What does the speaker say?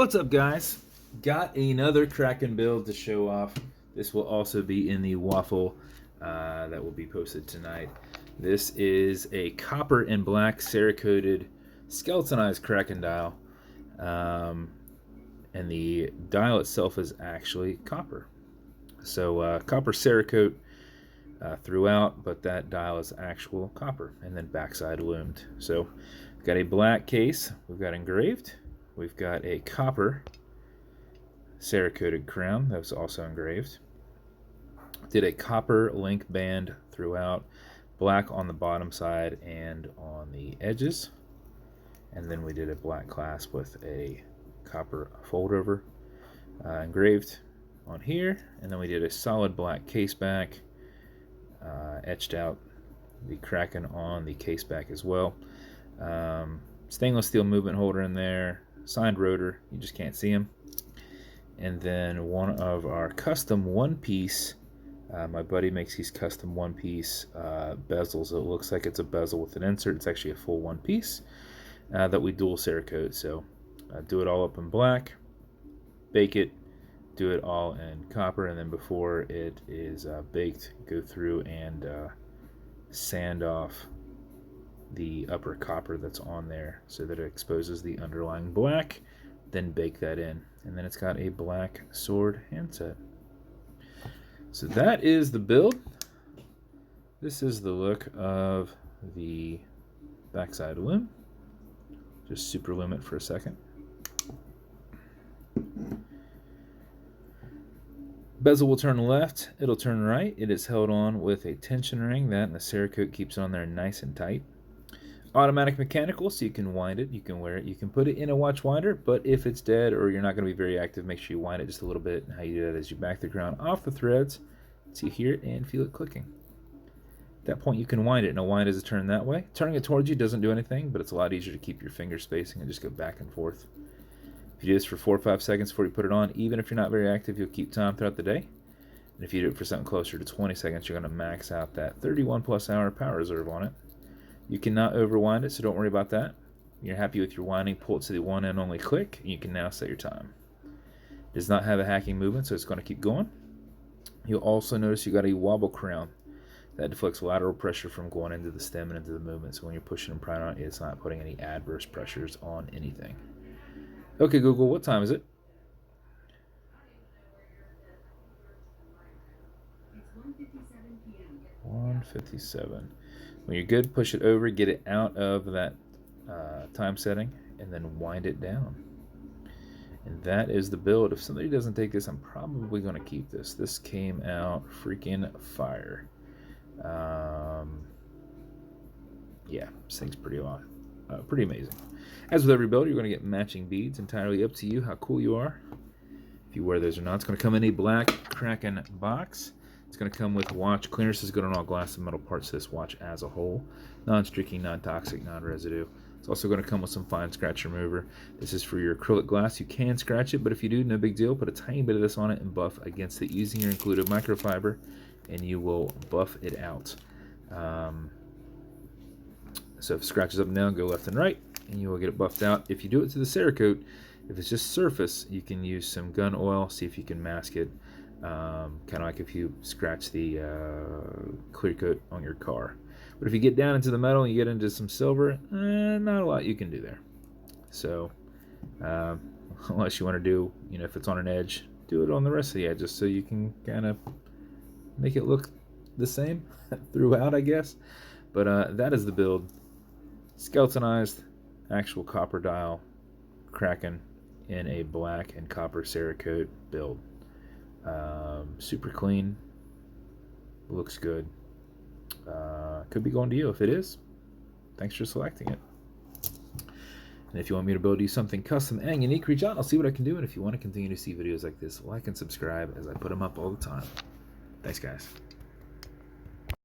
What's up, guys? Got another Kraken build to show off. This will also be in the waffle that will be posted tonight. This is a copper and black cerakoted skeletonized Kraken dial. And the dial itself is actually copper. So copper cerakote throughout, but that dial is actual copper, and then backside lumed. So we've got a black case, we've got engraved, we've got a copper cerakoted crown that was also engraved. Did a copper link band throughout, black on the bottom side and on the edges, and then we did a black clasp with a copper fold over engraved on here, and then we did a solid black caseback, etched out the Kraken on the caseback as well. Stainless steel movement holder in there, signed rotor, you just can't see them. And then one of our custom one-piece, my buddy makes these custom one-piece bezels. It looks like it's a bezel with an insert. It's actually a full one-piece that we dual cerakote. So do it all up in black, bake it, do it all in copper, and then before it is baked, go through and sand off the upper copper that's on there so that it exposes the underlying black, then bake that in, and then it's got a black sword handset. So that is the build. This is the look of the backside loom. Just super loom it for a second. Bezel will turn left, it'll turn right. It is held on with a tension ring, that and the cerakote keeps it on there nice and tight. Automatic mechanical, so you can wind it, you can wear it, you can put it in a watch winder, but if it's dead or you're not going to be very active, make sure you wind it just a little bit. And how you do that is you back the crown off the threads so you hear it and feel it clicking. At that point you can wind it. Now wind as it turn that way. Turning it towards you doesn't do anything, but it's a lot easier to keep your finger spacing and just go back and forth. If you do this for 4 or 5 seconds before you put it on, even if you're not very active, you'll keep time throughout the day. And if you do it for something closer to 20 seconds, you're going to max out that 31+ hour power reserve on it. You cannot overwind it, so don't worry about that. You're happy with your winding, pull it to the one end only click, and you can now set your time. It does not have a hacking movement, so it's going to keep going. You'll also notice you got a wobble crown that deflects lateral pressure from going into the stem and into the movement, so when you're pushing and prying on it, it's not putting any adverse pressures on anything. Okay, Google, what time is it? It's 1:57 p.m. 1:57. When you're good, push it over, get it out of that time setting, and then wind it down. And that is the build. If somebody doesn't take this, I'm probably going to keep this. This came out freaking fire. Yeah, this thing's pretty amazing. As with every build, you're going to get matching beads. Entirely up to you how cool you are, if you wear those or not. It's going to come in a black Kraken box. It's going to come with watch clearance. It's good on all glass and metal parts of this watch as a whole. Non-streaking, non-toxic, non-residue. It's also going to come with some fine scratch remover. This is for your acrylic glass. You can scratch it, but if you do, no big deal. Put a tiny bit of this on it and buff against it using your included microfiber, and you will buff it out. So if it scratches up and down, go left and right, and you will get it buffed out. If you do it to the cerakote, if it's just surface, you can use some gun oil, see if you can mask it. Kind of like if you scratch the clear coat on your car. But if you get down into the metal and you get into some silver, not a lot you can do there. So unless you want to do, if it's on an edge, do it on the rest of the edges so you can kind of make it look the same throughout, I guess. But that is the build. Skeletonized, actual copper dial, Kraken in a black and copper cerakote build. Super clean, looks good. Could be going to you. If it is, thanks for selecting it. And if you want me to build you something custom and unique, reach out. I'll see what I can do. And if you want to continue to see videos like this, like and subscribe as I put them up all the time. Thanks, guys.